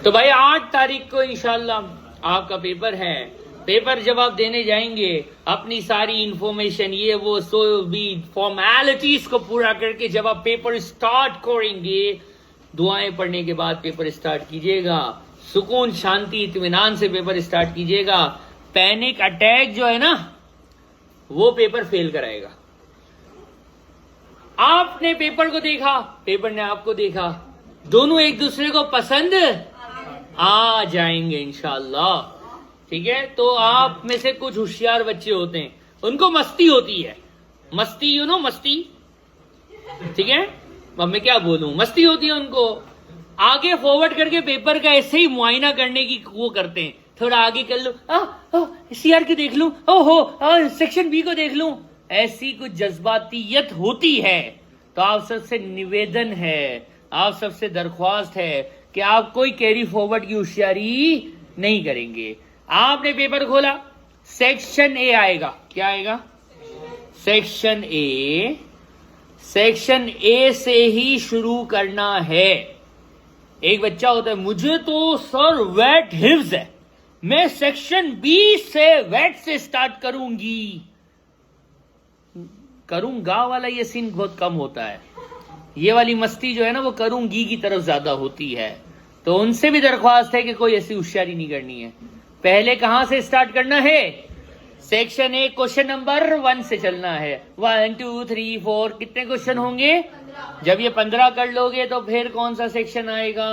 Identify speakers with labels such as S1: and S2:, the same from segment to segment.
S1: तो भाई 8 तारीख को इंशाल्लाह आपका पेपर है। पेपर जब आप देने जाएंगे अपनी सारी इंफॉर्मेशन ये वो सो भी फॉर्मेलिटीज को पूरा करके जब आप पेपर स्टार्ट करेंगे, दुआएं पढ़ने के बाद पेपर स्टार्ट कीजिएगा। सुकून शांति इत्मीनान से पेपर स्टार्ट कीजिएगा। पैनिक अटैक जो है ना वो पेपर फेल कराएगा। आपने पेपर को देखा, पेपर ने आपको देखा, दोनों एक दूसरे को पसंद आ जाएंगे इंशाल्लाह। ठीक है, तो आप में से कुछ होशियार बच्चे होते हैं, उनको मस्ती होती है, मस्ती मस्ती, ठीक है, अब मैं क्या बोलूं, मस्ती होती है उनको। आगे फॉरवर्ड करके पेपर का ऐसे ही मुआयना करने की वो करते हैं, थोड़ा आगे कर लूं, सीआर की देख लूं, ओहो सेक्शन बी को देख लूं, ऐसी कुछ जज्बातियत होती है। तो आप सबसे निवेदन है, आप सबसे दरख्वास्त है कि आप कोई कैरी फॉरवर्ड की होशियारी नहीं करेंगे। आपने पेपर खोला, सेक्शन ए आएगा, क्या आएगा? Section A. सेक्शन ए से ही शुरू करना है। एक बच्चा होता है, मुझे तो सर वेट हिफ्ज है, मैं सेक्शन बी से वेट से स्टार्ट करूंगा वाला ये सीन बहुत कम होता है। ये वाली मस्ती जो है ना वो करूंगी की तरफ ज्यादा होती है। तो उनसे भी दरख्वास्त है कि कोई ऐसी होशियारी नहीं करनी है। पहले कहां से स्टार्ट करना है? सेक्शन ए क्वेश्चन नंबर 1 से चलना है। 1 2 3 4 कितने क्वेश्चन होंगे? जब ये 15 कर लोगे तो फिर कौन सा सेक्शन आएगा?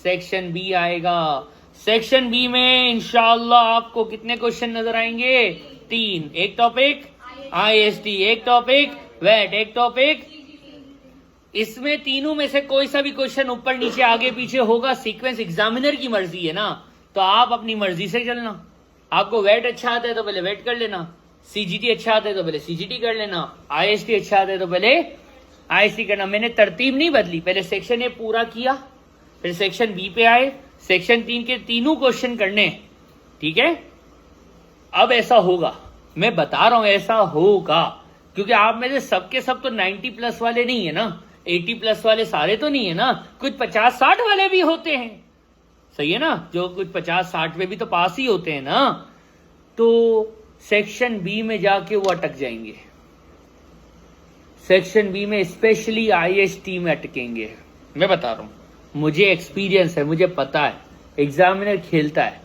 S1: सेक्शन बी आएगा। सेक्शन बी में इंशाअल्लाह आपको कितने क्वेश्चन नजर आएंगे? 3। एक टॉपिक आईएसटी, एक टॉपिक वेट, एक टॉपिक। इसमें तीनों में से कोई सा भी क्वेश्चन ऊपर नीचे आगे पीछे होगा, सीक्वेंस एग्जामिनर की मर्जी है ना, तो आप अपनी मर्जी से चलना। आपको वेट अच्छा आता है तो पहले वेट कर लेना, सीजीटी अच्छा आता है तो पहले सीजीटी कर लेना, आईएसटी अच्छा आता है तो पहले आईएसटी करना। मैंने तरतीब नहीं बदली, पहले सेक्शन ए पूरा किया, फिर सेक्शन बी पे आए, सेक्शन 3 के तीनों क्वेश्चन करने। ठीक है, अब ऐसा होगा, मैं बता रहा हूं ऐसा होगा, क्योंकि आप में से सबके सब तो 90 प्लस वाले नहीं है ना, 80 प्लस वाले सारे तो नहीं है ना, कुछ 50-60 वाले भी होते हैं, सही है ना, जो कुछ 50-60 में भी तो पास ही होते हैं ना। तो सेक्शन बी में जाके वो अटक जाएंगे, सेक्शन बी में स्पेशली आईएसटी में अटकेंगे। मैं बता रहा हूं, मुझे एक्सपीरियंस है, मुझे पता है, एग्जामिनर खेलता है।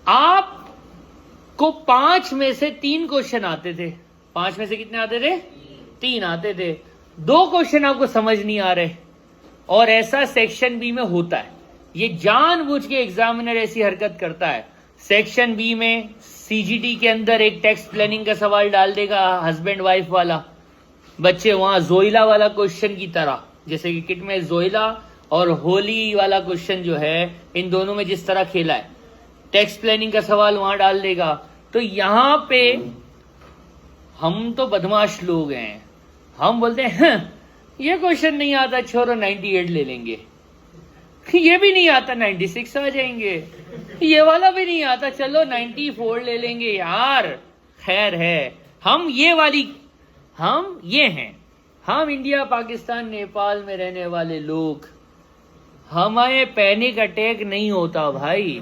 S1: आपको 5 में से 3 क्वेश्चन आते थे, 5 में से कितने आते थे? 3 आते थे। 2 क्वेश्चन आपको समझ नहीं आ रहे, और ऐसा सेक्शन बी में होता है। ये जानबूझ के एग्जामिनर ऐसी हरकत करता है। सेक्शन बी में सीजीटी के अंदर एक टेक्स्ट प्लानिंग का सवाल डाल देगा, हस्बैंड वाइफ वाला, बच्चे वहां जोइला वाला क्वेश्चन की तरह, जैसे कि किट में जोइला और होली वाला क्वेश्चन जो है, इन दोनों में जिस तरह खेला है, टेक्स्ट प्लानिंग का सवाल वहां डाल देगा। तो यहां पे हम तो बदमाश लोग हैं, हम बोलते हैं ये क्वेश्चन नहीं आता, छोड़ो 98 ले लेंगे, ये भी नहीं आता 96 आ जाएंगे, ये वाला भी नहीं आता, चलो 94 ले लेंगे यार, खैर है। हम ये हैं, हम इंडिया पाकिस्तान नेपाल में रहने वाले लोग, हमें पैनिक अटैक नहीं होता भाई,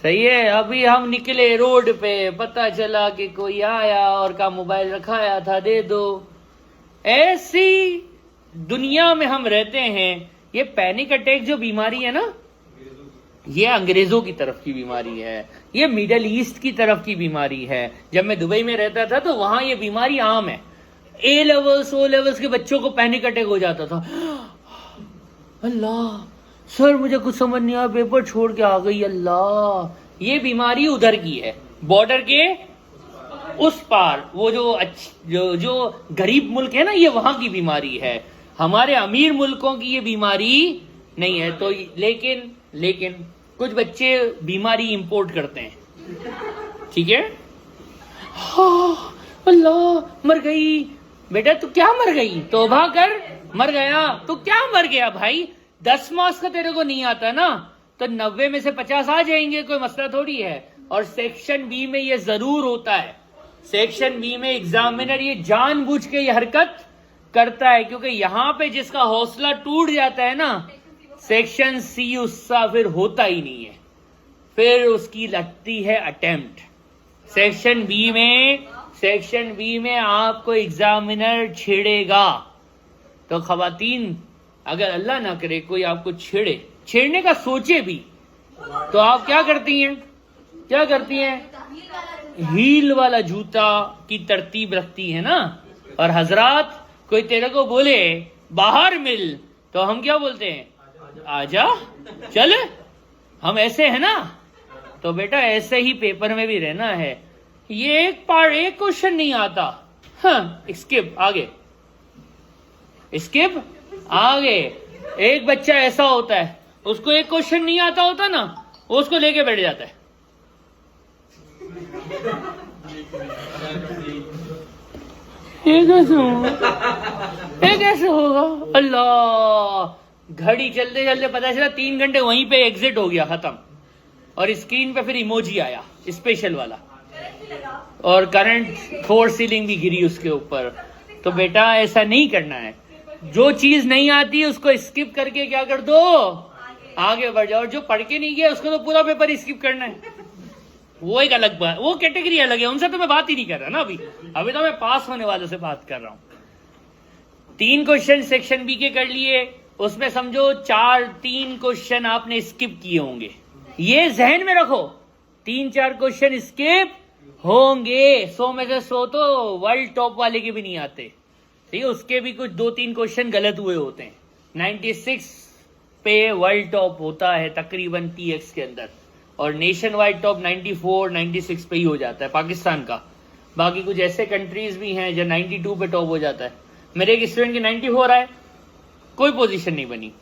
S1: सही है। अभी हम निकले रोड पे, पता चला कि कोई आया और का मोबाइल रखाया था, दे दो। ऐसी दुनिया में हम रहते हैं। ये पैनिक अटैक जो बीमारी है ना, ये अंग्रेजों की तरफ की बीमारी है, ये मिडल ईस्ट की तरफ की बीमारी है। जब मैं दुबई में रहता था तो वहां ये बीमारी आम है। ए लेवल्स ओ लेवल्स के बच्चों को पैनिक अटैक हो जाता था। अल्लाह सर मुझे कुछ समझ नहीं आया, पेपर छोड़ के आ गई, अल्लाह। ये बीमारी उधर की है, बॉर्डर के उस पार, वो जो गरीब मुल्क है ना, ये वहां की बीमारी है। हमारे अमीर मुल्कों की ये बीमारी नहीं है। तो लेकिन कुछ बच्चे बीमारी इंपोर्ट करते हैं, ठीक है। अल्लाह मर गई, बेटा तू क्या मर गई? तौबा कर, मर गया तो क्या मर गया भाई? 10 मार्क्स का तेरे को नहीं आता ना, तो 90 में से 50 आ जाएंगे, कोई मसला थोड़ी है। और सेक्शन बी में ये जरूर होता है, सेक्शन बी में एग्जामिनर ये जानबूझ के ये हरकत करता है, क्योंकि यहां पे जिसका हौसला टूट जाता है ना, सेक्शन सी उसका फिर होता ही नहीं है, फिर उसकी लगती है अटेम्प्ट। सेक्शन बी में आपको एग्जामिनर छेड़ेगा। तो खवातीन, अगर अल्लाह ना करे कोई आपको छेड़ने का सोचे भी, तो आप क्या करती हैं? हील वाला जूता की तरतीब रखती है ना। और हजरात, कोई तेरे को बोले बाहर मिल, तो हम क्या बोलते हैं? आजा, चल, हम ऐसे है ना। तो बेटा ऐसे ही पेपर में भी रहना है। ये एक क्वेश्चन नहीं आता, हाँ, स्किप आगे। एक बच्चा ऐसा होता है, उसको एक क्वेश्चन नहीं आता होता ना, वो उसको लेके बैठ जाता है। ये कैसे होगा? अल्लाह, घड़ी चलते चलते पता चला 3 घंटे वहीं पे एग्जिट हो गया, खत्म। और स्क्रीन पे फिर इमोजी आया स्पेशल वाला, और करंट फोर सीलिंग भी गिरी उसके ऊपर। तो बेटा ऐसा नहीं करना है। जो चीज नहीं आती उसको स्किप करके क्या कर दो, आगे बढ़ जाओ। और जो पढ़ के नहीं गया उसको तो पूरा पेपर स्किप करना है। वो एक अलग बात, वो कैटेगरी अलग है, उनसे तो मैं बात ही नहीं कर रहा ना। अभी तो मैं पास होने वालों से बात कर रहा हूं। 3 क्वेश्चन सेक्शन बी के कर लिए, उसमें समझो 3 क्वेश्चन आपने स्किप किए होंगे। ये जहन में रखो, 3-4 क्वेश्चन स्किप होंगे। 100 में से 100 तो वर्ल्ड टॉप वाले के भी नहीं आते, ठीक है। उसके भी कुछ 2-3 क्वेश्चन गलत हुए होते हैं। 96 पे वर्ल्ड टॉप होता है तकरीबन TX के अंदर, और नेशन वाइड टॉप 94-96 पे ही हो जाता है पाकिस्तान का। बाकी कुछ ऐसे कंट्रीज भी हैं जो 92 पे टॉप हो जाता है। मेरे एक स्टूडेंट की 94 आए, कोई पोजीशन नहीं बनी।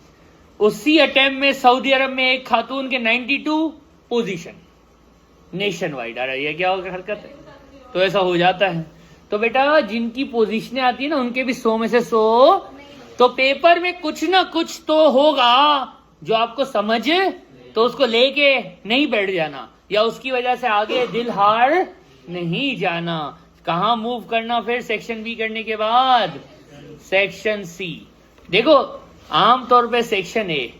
S1: उसी अटेम्प्ट में सऊदी अरब में एक खातून के 92 पोजीशन नेशन वाइड आ रहा है। ये क्या हरकत है? तो ऐसा हो जाता है। तो बेटा जिनकी पोजीशनें आती है ना, उनके भी 100 में से 100। तो पेपर में कुछ ना कुछ तो होगा जो आपको समझे, तो उसको लेके नहीं बैठ जाना, या उसकी वजह से आगे दिल हार नहीं जाना। कहां मूव करना फिर सेक्शन बी करने के बाद? Section C. देखो आमतौर पे सेक्शन ए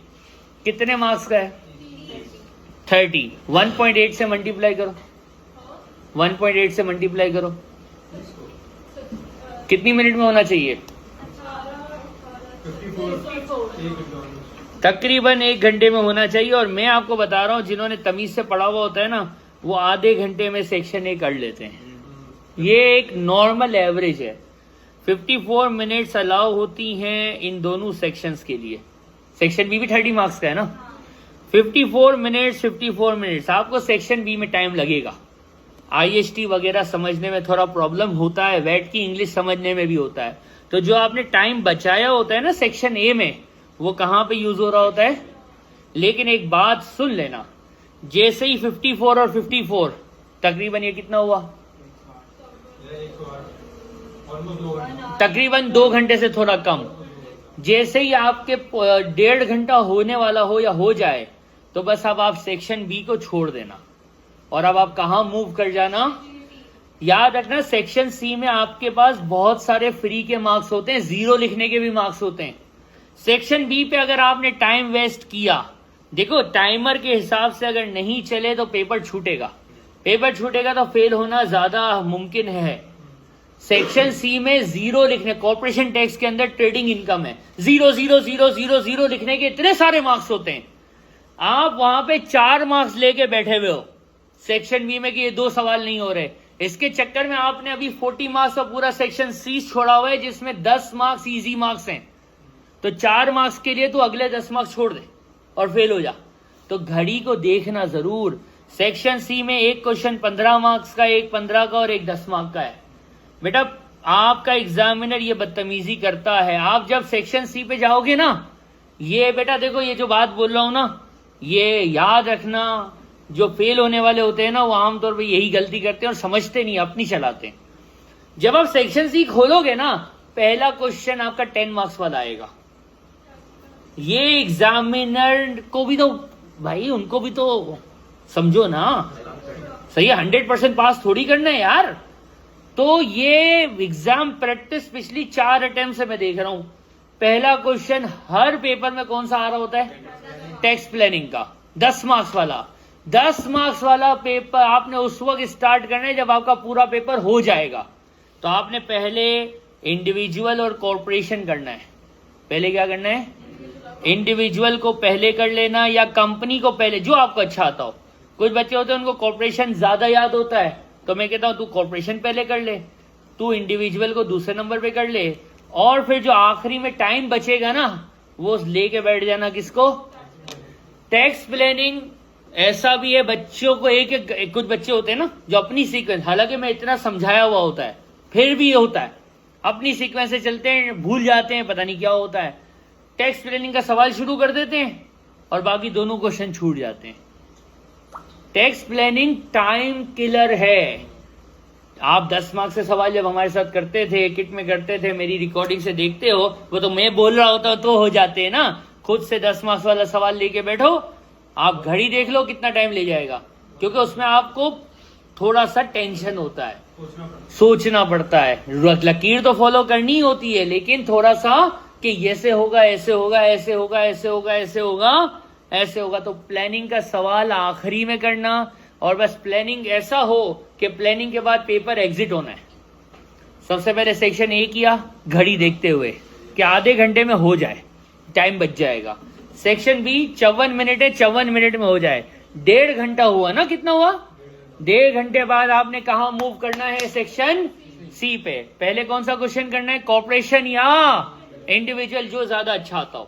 S1: कितने मार्क्स का है? 30। 1.8 से मल्टीप्लाई करो, 1.8 से मल्टीप्लाई करो, कितनी मिनट में होना चाहिए? तकरीबन 1 घंटे में होना चाहिए। और मैं आपको बता रहा हूं, जिन्होंने तमीज से पढ़ा हुआ होता है ना, वो आधे घंटे में सेक्शन ए कर लेते हैं। ये एक नॉर्मल एवरेज है। 54 मिनट्स अलाउ होती हैं इन दोनों सेक्शंस के लिए। सेक्शन बी भी 30 मार्क्स का है ना। 54 मिनट्स आपको सेक्शन बी में टाइम लगेगा। IST वगैरह समझने में थोड़ा प्रॉब्लम होता है, वेट की इंग्लिश समझने में भी होता है। तो जो आपने टाइम बचाया होता है ना सेक्शन ए में, वो कहां पे यूज हो रहा होता है? लेकिन एक बात सुन लेना, जैसे ही 54 और 54 तकरीबन ये कितना हुआ? तकरीबन 2 घंटे से थोड़ा कम। जैसे ही आपके 1.5 घंटा होने वाला हो या हो जाए, तो बस अब आप सेक्शन बी को छोड़ देना और अब आप कहां मूव कर जाना? याद रखना, सेक्शन सी में आपके पास बहुत सारे फ्री के मार्क्स होते हैं, 0 लिखने के भी मार्क्स होते हैं। सेक्शन बी पे अगर आपने टाइम वेस्ट किया, देखो टाइमर के हिसाब से अगर नहीं चले तो पेपर छूटेगा तो फेल होना ज्यादा मुमकिन है। सेक्शन सी में 0 लिखने, कॉर्पोरेशन टैक्स के अंदर ट्रेडिंग इनकम है, 0 लिखने के इतने सारे मार्क्स होते हैं। आप वहां पे 4 मार्क्स लेके बैठे हुए हो सेक्शन बी में कि ये 2 सवाल नहीं हो रहे। इसके चक्कर में आपने अभी 40 मार्क्स का पूरा सेक्शन सी छोड़ा हुआ है, जिसमें 10 मार्क्स इजी मार्क्स हैं। तो 4 मार्क्स के लिए तो अगले 10 मार्क्स छोड़ दे और फेल हो जा। तो घड़ी को देखना जरूर। सेक्शन सी में एक क्वेश्चन 15 मार्क्स का, एक 15 का और एक 10 मार्क्स का है। बेटा आपका एग्जामिनर ये बदतमीजी करता है। आप जब सेक्शन सी पे जाओगे ना, ये बेटा देखो, ये जो बात बोल रहा हूं ना, ये याद रखना, जो फेल होने वाले होते हैं ना, वो आमतौर पे यही गलती करते हैं और समझते नहीं, अपनी चलाते हैं। जब आप सेक्शन सी खोलोगे ना, पहला क्वेश्चन आपका 10 मार्क्स वाला आएगा। ये एग्जामिनर को भी तो भाई, उनको भी तो समझो ना, सही है। 100% पास थोड़ी करना है यार। तो ये एग्जाम प्रैक्टिस पिछली 4 अटेम्प्ट से मैं देख रहा हूं, पहला क्वेश्चन हर पेपर में कौन सा आ रहा होता है? टेक्स्ट प्लानिंग का 10 मार्क्स वाला। 10 मार्क्स वाला पेपर आपने उस वक्त स्टार्ट करना है जब आपका पूरा पेपर हो जाएगा। तो आपने पहले इंडिविजुअल और कॉर्पोरेशन करना है। पहले क्या करना है? इंडिविजुअल को पहले कर लेना या कंपनी को पहले, जो आपको अच्छा आता हो। कुछ बच्चे होते हैं उनको कॉर्पोरेशन ज्यादा याद होता है, तो मैं कहता हूं तू कॉर्पोरेशन पहले कर ले, तू इंडिविजुअल को दूसरे नंबर पे कर ले, और फिर जो आखिरी में टाइम बचेगा ना वो लेके बैठ जाना किसको? Text planning. ऐसा भी है बच्चों को एक कुछ बच्चे होते हैं ना जो अपनी सीक्वेंस, हालांकि मैं इतना समझाया हुआ होता है फिर भी ये होता है, अपनी सीक्वेंस से चलते हैं, भूल जाते हैं, पता नहीं क्या होता है। टेक्स्ट प्लानिंग का सवाल शुरू कर देते हैं और बाकी दोनों क्वेश्चन छूट जाते हैं। टेक्स्ट प्लानिंग टाइम किलर है। आप 10 मार्क्स के सवाल जब हमारे साथ करते थे, किट में करते थे, मेरी रिकॉर्डिंग से देखते हो, वो तो मैं बोल रहा होता तो हो जाते हैं ना। खुद से 10 मार्क्स वाला सवाल लेके बैठो, आप घड़ी देख लो कितना टाइम ले जाएगा, क्योंकि उसमें आपको थोड़ा सा टेंशन होता है, सोचना पड़ता है। लकीर तो फॉलो करनी होती है, लेकिन थोड़ा सा कि ऐसे होगा, ऐसे होगा, ऐसे होगा, ऐसे होगा, ऐसे होगा, ऐसे होगा। तो प्लानिंग का सवाल आखिरी में करना, और बस प्लानिंग ऐसा हो कि प्लानिंग के बाद पेपर एग्जिट होना है। सबसे पहले सेक्शन ए किया घड़ी देखते हुए कि आधे घंटे में हो जाए, टाइम बच जाएगा। सेक्शन बी 54 मिनट है, 54 मिनट में हो जाए, 1.5 घंटा हुआ ना, कितना हुआ? 1.5 घंटे बाद आपने कहा मूव करना है? सेक्शन सी पे। पहले कौन सा क्वेश्चन करना है? कॉर्पोरेशन या इंडिविजुअल, जो ज्यादा अच्छा आता हो।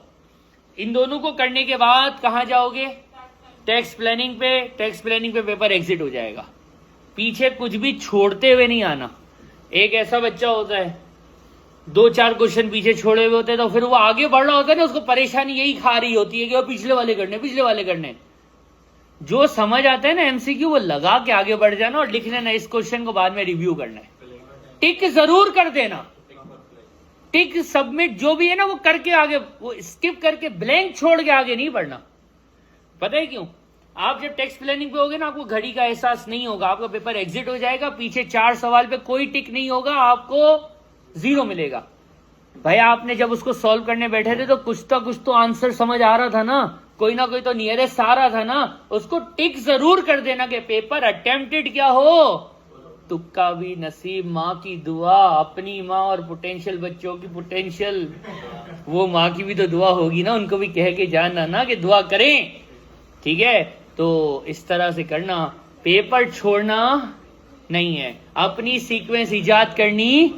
S1: इन दोनों को करने के बाद कहां जाओगे? टेक्स्ट प्लानिंग पे। टेक्स्ट प्लानिंग पे पेपर एग्जिट हो जाएगा। पीछे कुछ भी छोड़ते हुए नहीं आना। एक ऐसा बच्चा होता है 2-4 क्वेश्चन पीछे छोड़े हुए होते हैं, तो फिर वो आगे बढ़ रहा होता है ना, उसको परेशानी यही खा रही होती है कि वो पिछले वाले करने, पिछले वाले करने। जो समझ आता है ना एमसीक्यू, वो लगा के आगे बढ़ जाना और लिख लेना, इस क्वेश्चन को बाद में रिव्यू करना है। टिक जरूर कर देना, टिक सबमिट जो भी है ना वो करके आगे, वो स्किप करके ब्लैंक छोड़ के आगे नहीं बढ़ना। पता है क्यों? आप जब टेक्स्ट प्लानिंग पे होगे ना, आपको घड़ी का एहसास नहीं होगा, आपका पेपर एग्जिट हो जाएगा, पीछे 4 सवाल पे कोई टिक नहीं होगा, आपको 0 मिलेगा। भाई आपने जब उसको सॉल्व करने बैठे थे तो कुछ तो आंसर समझ आ रहा था ना, कोई ना कोई तो नियरेस्ट आ रहा था ना, उसको टिक जरूर कर देना कि पेपर अटेम्प्टेड क्या हो। तुक्का भी नसीब, माँ की दुआ, अपनी माँ और पोटेंशियल बच्चों की पोटेंशियल, वो माँ की भी तो दुआ होगी ना, उनको भी कह के जाना ना कि दुआ करें। ठीक है, तो इस तरह से करना, पेपर छोड़ना नहीं है, अपनी सीक्वेंस इजाद करनी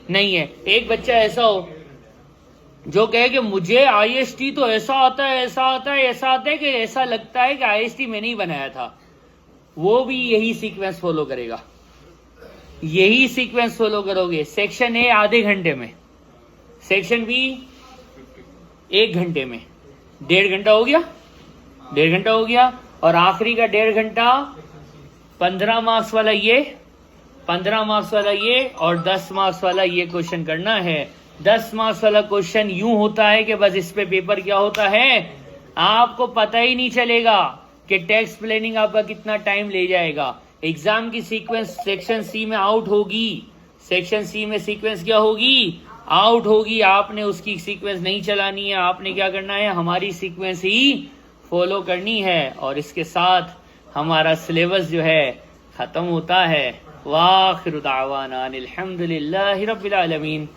S1: नहीं है। एक बच्चा ऐसा हो जो कहे कि मुझे आईएसटी तो ऐसा आता है, ऐसा आता है, ऐसा आता है कि ऐसा लगता है कि आईएसटी मैंने ही बनाया था, वो भी यही सीक्वेंस फॉलो करेगा, यही सीक्वेंस फॉलो करोगे। सेक्शन ए आधे घंटे में, सेक्शन बी 1 घंटे में, 1.5 घंटा हो गया, 1.5 घंटा हो गया, और आखिरी का 1.5 घंटा 15 मार्क्स वाला ये, 15 मार्क्स वाला ये, और 10 मार्क्स वाला ये क्वेश्चन करना है। 10 मार्क्स वाला क्वेश्चन यूं होता है कि बस इस पे पेपर क्या होता है, आपको पता ही नहीं चलेगा कि टेक्स्ट प्लानिंग आपका कितना टाइम ले जाएगा। एग्जाम की सीक्वेंस सेक्शन सी में आउट होगी, सेक्शन सी में सीक्वेंस क्या होगी? आउट होगी। आपने उसकी सीक्वेंस नहीं चलानी है, आपने क्या करना है? हमारी सीक्वेंस ही फॉलो करनी है, और इसके साथ हमारा सिलेबस जो है खत्म होता है। वाखिर दावाना अनिल हम्दुलिल्लाहि रब्बिल आलमीन।